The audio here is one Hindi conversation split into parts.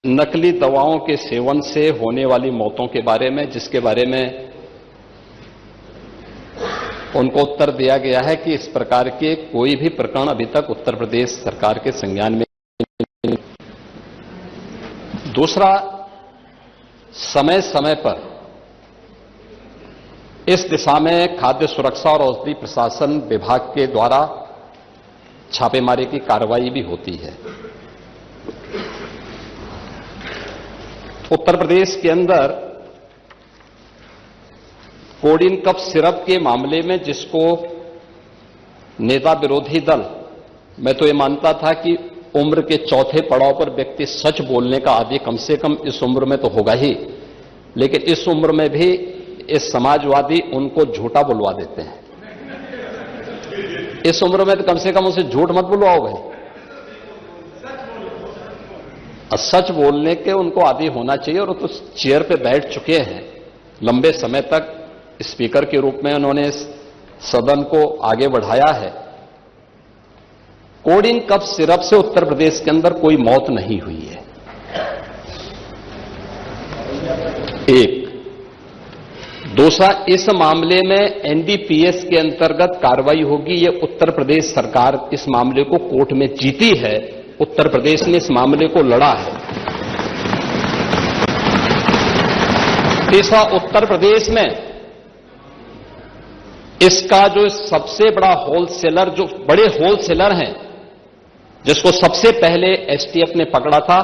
नकली दवाओं के सेवन से होने वाली मौतों के बारे में, जिसके बारे में उनको उत्तर दिया गया है कि इस प्रकार के कोई भी प्रकरण अभी तक उत्तर प्रदेश सरकार के संज्ञान में नहीं। दूसरा, समय समय पर इस दिशा में खाद्य सुरक्षा और औषधि प्रशासन विभाग के द्वारा छापेमारी की कार्रवाई भी होती है। उत्तर प्रदेश के अंदर कोडिन कफ सिरप के मामले में, जिसको नेता विरोधी दल, मैं तो ये मानता था कि उम्र के चौथे पड़ाव पर व्यक्ति सच बोलने का आदी कम से कम इस उम्र में तो होगा ही, लेकिन इस उम्र में भी इस समाजवादी उनको झूठा बुलवा देते हैं। इस उम्र में तो कम से कम उसे झूठ मत बुलवाओ भाई, सच बोलने के उनको आदी होना चाहिए। और वो तो चेयर पे बैठ चुके हैं लंबे समय तक, स्पीकर के रूप में उन्होंने सदन को आगे बढ़ाया है। कोडिन कफ सिरप से उत्तर प्रदेश के अंदर कोई मौत नहीं हुई है। एक। दूसरा, इस मामले में एनडीपीएस के अंतर्गत कार्रवाई होगी। ये उत्तर प्रदेश सरकार इस मामले को कोर्ट में जीती है, उत्तर प्रदेश ने इस मामले को लड़ा है। तीसरा, उत्तर प्रदेश में इसका जो सबसे बड़ा होलसेलर, जो बड़े होलसेलर हैं, जिसको सबसे पहले एसटीएफ ने पकड़ा था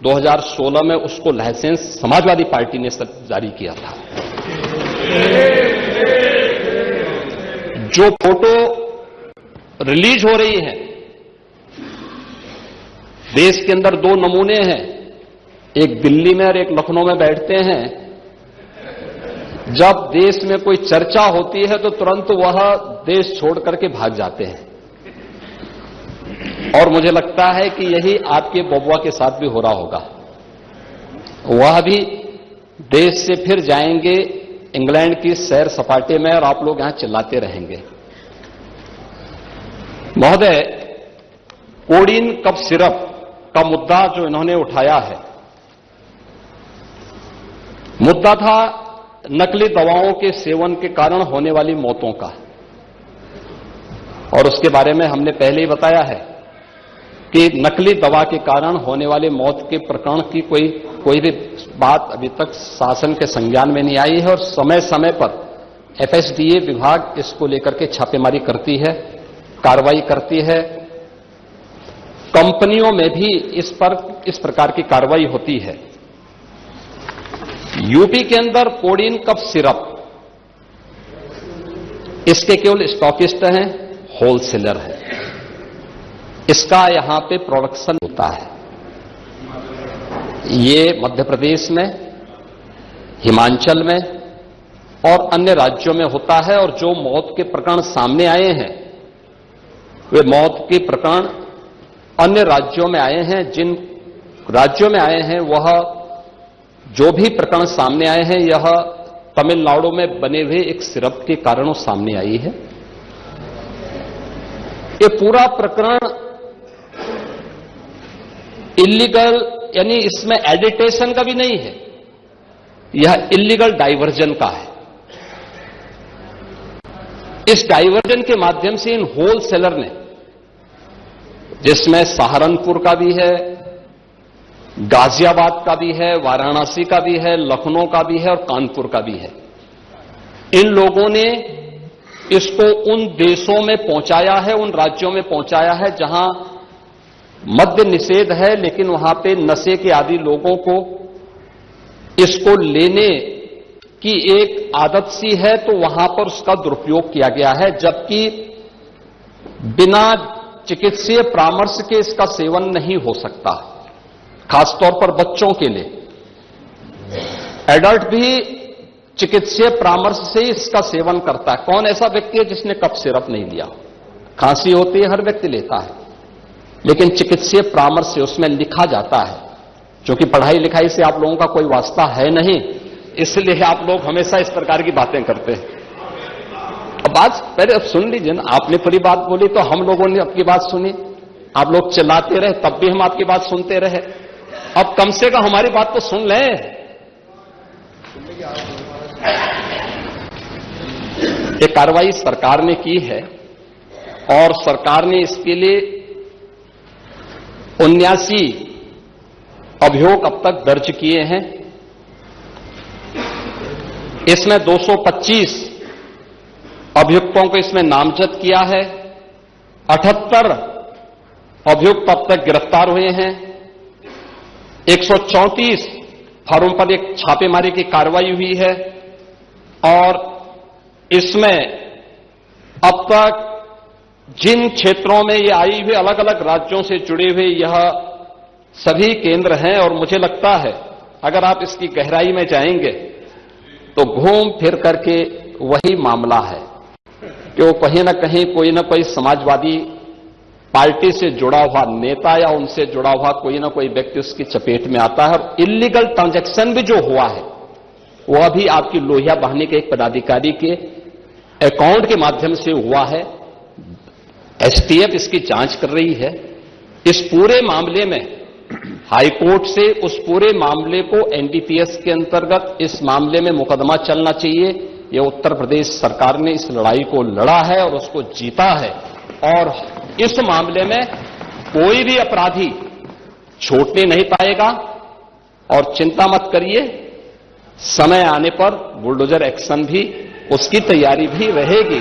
2016 में, उसको लाइसेंस समाजवादी पार्टी ने जारी किया था। जो फोटो रिलीज हो रही है, देश के अंदर दो नमूने हैं, एक दिल्ली में और एक लखनऊ में बैठते हैं। जब देश में कोई चर्चा होती है तो तुरंत वह देश छोड़ करके भाग जाते हैं। और मुझे लगता है कि यही आपके बबुआ के साथ भी हो रहा होगा। वह भी देश से फिर जाएंगे इंग्लैंड की सैर सपाटे में, और आप लोग यहां चिल्लाते रहेंगे। महोदय, कोडिन कफ सिरप का मुद्दा जो इन्होंने उठाया है, मुद्दा था नकली दवाओं के सेवन के कारण होने वाली मौतों का। और उसके बारे में हमने पहले ही बताया है कि नकली दवा के कारण होने वाले मौत के प्रकरण की कोई भी बात अभी तक शासन के संज्ञान में नहीं आई है। और समय समय पर एफएसडीए विभाग इसको लेकर के छापेमारी करती है, कार्रवाई करती है। कंपनियों में भी इस प्रकार की कार्रवाई होती है। यूपी के अंदर कोडिन कफ सिरप, इसके केवल स्टॉकिस्ट हैं, होलसेलर है। इसका यहां पे प्रोडक्शन होता है। ये मध्य प्रदेश में, हिमाचल में और अन्य राज्यों में होता है। और जो मौत के प्रकरण सामने आए हैं, वे मौत के प्रकरण अन्य राज्यों में आए हैं। जिन राज्यों में आए हैं, वह जो भी प्रकरण सामने आए हैं, यह तमिलनाडु में बने हुए एक सिरप के कारणों सामने आई है। ये पूरा प्रकरण इलीगल, यानी इसमें एडिटेशन का भी नहीं है, यह इलीगल डाइवर्जन का है। इस डाइवर्जन के माध्यम से इन होलसेलर ने, जिसमें सहारनपुर का भी है, गाजियाबाद का भी है, वाराणसी का भी है, लखनऊ का भी है और कानपुर का भी है, इन लोगों ने इसको उन देशों में पहुंचाया है, उन राज्यों में पहुंचाया है जहां मद्य निषेध है, लेकिन वहां पे नशे के आदी लोगों को इसको लेने की एक आदत सी है, तो वहां पर उसका दुरुपयोग किया गया है। जबकि बिना चिकित्सीय परामर्श के इसका सेवन नहीं हो सकता, खासतौर पर बच्चों के लिए। एडल्ट भी चिकित्सीय परामर्श से इसका सेवन करता है। कौन ऐसा व्यक्ति है जिसने कफ सिरप नहीं लिया? खांसी होती है, हर व्यक्ति लेता है, लेकिन चिकित्सीय परामर्श से उसमें लिखा जाता है। क्योंकि पढ़ाई लिखाई से आप लोगों का कोई वास्ता है नहीं, इसलिए आप लोग हमेशा इस प्रकार की बातें करते हैं। अब बात पहले अब सुन लीजिए ना, आपने पूरी बात बोली तो हम लोगों ने आपकी बात सुनी, आप लोग चिल्लाते रहे तब भी हम आपकी बात सुनते रहे। अब कम से कम हमारी बात तो सुन लें। ये कार्रवाई सरकार ने की है और सरकार ने इसके लिए 79 अभियोग अब तक दर्ज किए हैं। इसमें 225 अभियुक्तों को इसमें नामजद किया है। 78 अभियुक्त अब तक गिरफ्तार हुए हैं। 134 फर्म पर एक छापेमारी की कार्रवाई हुई है और इसमें अब तक जिन क्षेत्रों में ये आई हुई अलग अलग राज्यों से जुड़े हुए यह सभी केंद्र हैं और मुझे लगता है अगर आप इसकी गहराई में जाएंगे तो घूम फिर करके वही मामला है कि वो कहीं ना कोई समाजवादी पार्टी से जुड़ा हुआ नेता या उनसे जुड़ा हुआ कोई ना कोई व्यक्ति उसकी चपेट में आता है और इल्लीगल ट्रांजैक्शन भी जो हुआ है वह भी आपकी लोहिया बहाने के एक पदाधिकारी के अकाउंट के माध्यम से हुआ है। एसटीएफ इसकी जांच कर रही है। इस पूरे मामले में हाईकोर्ट से उस पूरे मामले को एनडीपीएस के अंतर्गत इस मामले में मुकदमा चलना चाहिए। यह उत्तर प्रदेश सरकार ने इस लड़ाई को लड़ा है और उसको जीता है और इस मामले में कोई भी अपराधी छूटने नहीं पाएगा। और चिंता मत करिए, समय आने पर बुलडोजर एक्शन भी उसकी तैयारी भी रहेगी।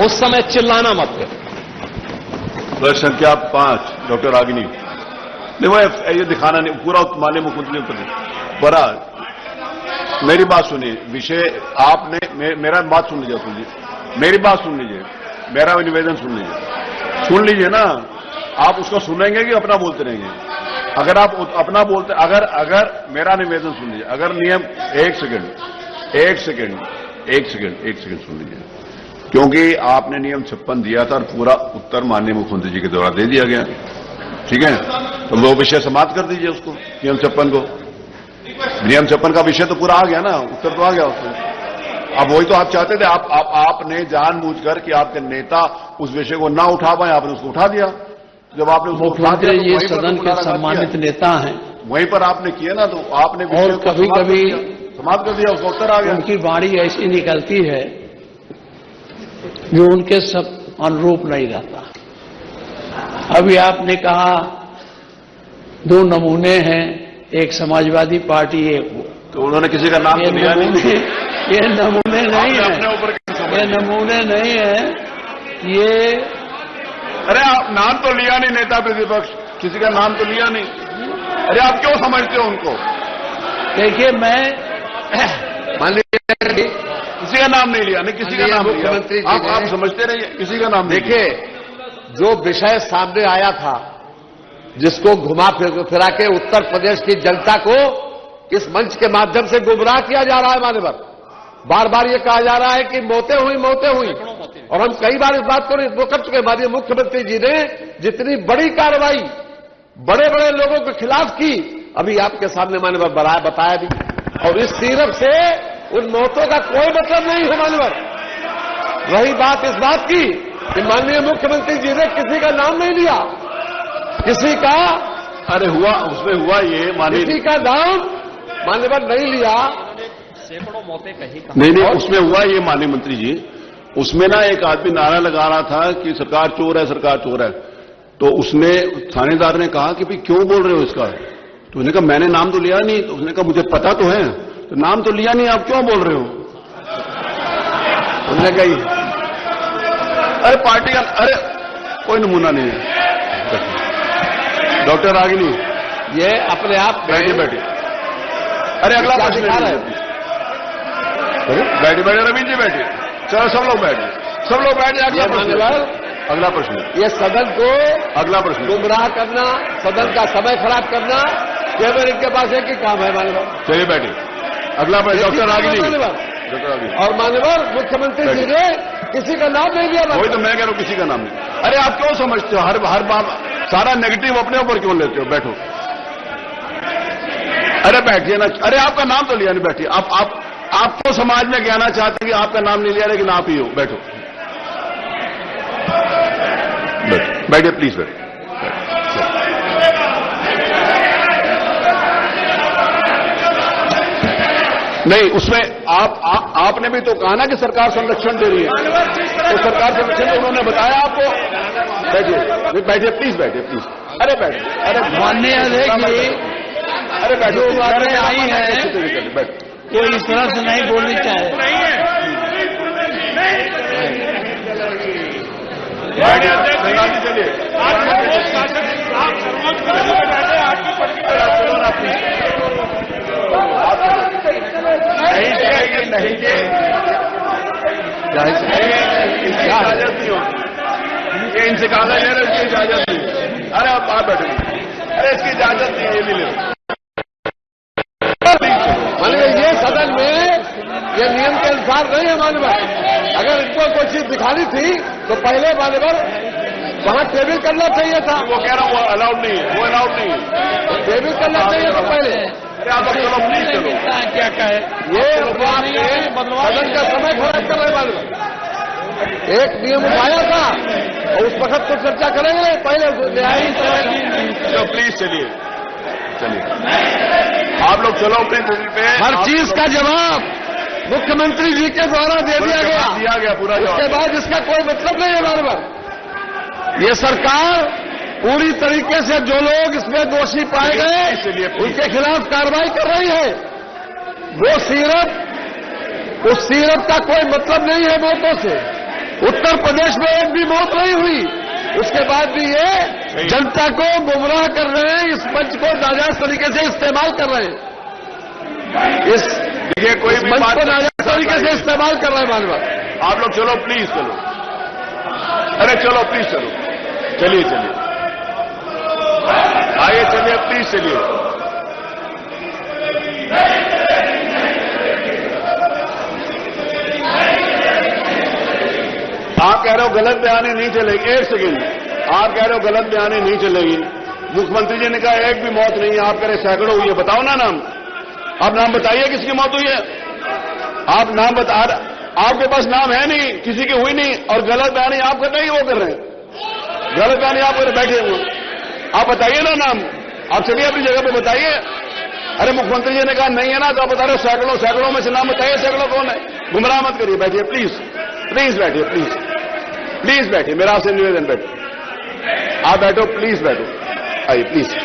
उस समय चिल्लाना मत करो। संख्या 5 डॉक्टर रागिनी। नहीं वो ये दिखाना नहीं, पूरा माननीय मुख्यमंत्री बड़ा मेरी बात सुनिए। विषय आपने मेरा बात सुन लीजिए, मेरी बात सुन लीजिए, मेरा निवेदन सुन लीजिए ना। आप उसको सुनेंगे कि अपना बोलते रहेंगे? अगर आप अपना बोलते अगर मेरा निवेदन सुन लीजिए। अगर नियम एक सेकंड सुन लीजिए, क्योंकि आपने नियम 56 दिया था और पूरा उत्तर माननीय मुख्यमंत्री जी के द्वारा दे दिया गया। ठीक है, तो वो विषय समाप्त कर दीजिए उसको, नियम 56 को। नियम 56 का विषय तो पूरा आ गया ना, उत्तर तो आ गया उसमें। अब वही तो आप चाहते थे। आपने जानबूझकर कि आपके नेता उस विषय को ना उठा पाए, आपने उसको उठा दिया। जब आपने उसको उठा दिया तो ये सदन के सम्मानित नेता हैं, वहीं पर आपने किया ना, तो आपने और कभी कभी समाप्त कर दिया, उसका उत्तर आ गया। उनकी वाणी ऐसी निकलती है जो उनके सब अनुरूप नहीं रहता। अभी आपने कहा 2 नमूने हैं, एक समाजवादी पार्टी, एक वो। तो उन्होंने किसी का नाम तो लिया नहीं। ये नमूने नहीं है, ये नमूने नहीं है ये। अरे आप नाम तो लिया नहीं, नेता प्रतिपक्ष किसी का नाम तो लिया नहीं। अरे आप क्यों समझते हो उनको? देखिए, मैं मान लीजिए किसी का नाम नहीं लिया, नहीं किसी का नाम मुख्यमंत्री आप समझते रहिए, किसी का नाम। देखिए, जो विषय सामने आया था, जिसको घुमा फिरा के उत्तर प्रदेश की जनता को इस मंच के माध्यम से गुमराह किया जा रहा है। मान्यवर, बार बार ये कहा जा रहा है कि मौतें हुई और हम कई बार इस बात को कर चुके। माननीय मुख्यमंत्री जी ने जितनी बड़ी कार्रवाई बड़े बड़े लोगों के खिलाफ की, अभी आपके सामने मान्यवर बताया भी। और इस सीरप से उन मौतों का कोई मतलब नहीं है मान्यवर। रही बात इस बात की कि माननीय मुख्यमंत्री जी ने किसी का नाम नहीं लिया, किसी का अरे हुआ, उसमें हुआ ये किसी का नाम मान्यवर नहीं लिया। सैकड़ों मौतें कहीं नहीं, उसमें हुआ ये माननीय मंत्री जी। उसमें ना एक आदमी नारा लगा रहा था कि सरकार चोर है, सरकार चोर है। तो उसने थानेदार ने कहा कि भाई क्यों बोल रहे हो इसका? तो उसने कहा मैंने नाम तो लिया नहीं। तो उसने कहा मुझे पता तो है, तो नाम तो लिया नहीं, आप क्यों बोल रहे हो? उन्होंने कहा अरे पार्टी का, अरे कोई नमूना नहीं है। डॉक्टर रागिनी, ये अपने आप बैठिए। अरे अगला प्रश्न है। बैठिए रवीन जी, बैठिए। चलो सब लोग बैठिए। अगला प्रश्न ये सदन को अगला प्रश्न गुमराह करना, सदन का समय खराब करना, केवल इनके पास एक ही काम है मान्यवर। चलिए बैठिए। अगला प्रश्न डॉक्टर रागिनी। और मान्यवर मुख्यमंत्री जी ने किसी का नाम नहीं लिया। वही तो मैं कह रहा हूं, किसी का नाम नहीं। अरे आप क्यों समझते हो हर बात सारा नेगेटिव अपने ऊपर क्यों लेते हो? बैठो। अरे बैठिए ना। अरे आपका नाम तो लिया नहीं, बैठिए। आपको समाज में कहना चाहते हैं कि आपका नाम नहीं लिया, लेकिन आप ही हो। बैठो, बैठिए प्लीज। बैठिए। नहीं, उसमें आपने भी तो कहा ना कि सरकार संरक्षण दे रही है, तो सरकार संरक्षण तो उन्होंने बताया आपको। बैठिए बैठिए, प्लीज बैठिए, प्लीज। अरे बैठिए, अरे माननीय अध्यक्ष जी, अरे बैठो, जो बातें आई हैं बैठो। वो इस तरह से नहीं बोलनी चाहिए। चलिए, नहीं इजाजत नहीं होगी, ये इनसे कहा जा रहा है, इसकी इजाजत नहीं। अरे आप बैठे, अरे इसकी इजाजत नहीं है, ये नहीं ले। ये सदन में ये नियम के अनुसार नहीं है मान्यवर। अगर इनको कोई चीज दिखानी थी तो पहले मान्यवर वहां टेबल करना चाहिए था। वो कह रहा हूँ वो अलाउड नहीं है, वो अलाउड नहीं है, टेबल करना चाहिए था पहले। आप चलो, प्लीज चलो। क्या कहे ये सदन का समय खराब कर रहे मान्यवर। एक नियम उठाया था और उस वक्त तो चर्चा करेंगे, पहले चलो प्लीज चलिए, चलिए आप लोग चलो अपनी जगह पे। हर चीज का जवाब मुख्यमंत्री जी के द्वारा दे दिया गया पूरा जवाब। उसके बाद इसका कोई मतलब नहीं है मान्यवर। ये सरकार पूरी तरीके से जो लोग इसमें दोषी पाए गए उनके खिलाफ कार्रवाई कर रही है। वो सीरत, उस सीरत का कोई मतलब नहीं है मौतों से। उत्तर प्रदेश में एक भी मौत नहीं हुई, उसके बाद भी ये जनता को गुमराह कर रहे हैं, इस मंच को नाजायज तरीके से इस्तेमाल कर रहे हैं। इस कोई मंच को नाजायज तरीके से इस्तेमाल कर रहे हैं मानव। आप लोग चलो प्लीज, चलो, अरे चलो प्लीज चलो, चलिए चलिए, आइए चलिए, प्लीज चलिए। आप कह रहे हो गलत बयानी नहीं चलेगी, एक सेकेंड, आप कह रहे हो गलत बयानी नहीं चलेगी। मुख्यमंत्री जी ने कहा एक भी मौत नहीं है, आप कह रहे सैकड़ों हुई है। बताओ ना नाम, आप नाम बताइए किसकी मौत हुई है। आप नाम बता, आपके पास नाम है नहीं, किसी की हुई नहीं, और गलत बयानी आप कर रहे हैं, वो कर रहे हैं। गलत बयानी आप कर बैठे हुए, आप बताइए ना नाम, आप चलिए अपनी जगह पे बताइए। अरे मुख्यमंत्री जी ने कहा नहीं है ना, तो आप बता रहे हो सैकड़ों, सैकड़ों में से नाम बताइए, सैकड़ों कौन है। गुमराह मत करिए, बैठिए प्लीज, प्लीज बैठिए, प्लीज प्लीज बैठिए, मेरा आपसे निवेदन, बैठिए, आप बैठो, प्लीज बैठो, आइए प्लीज।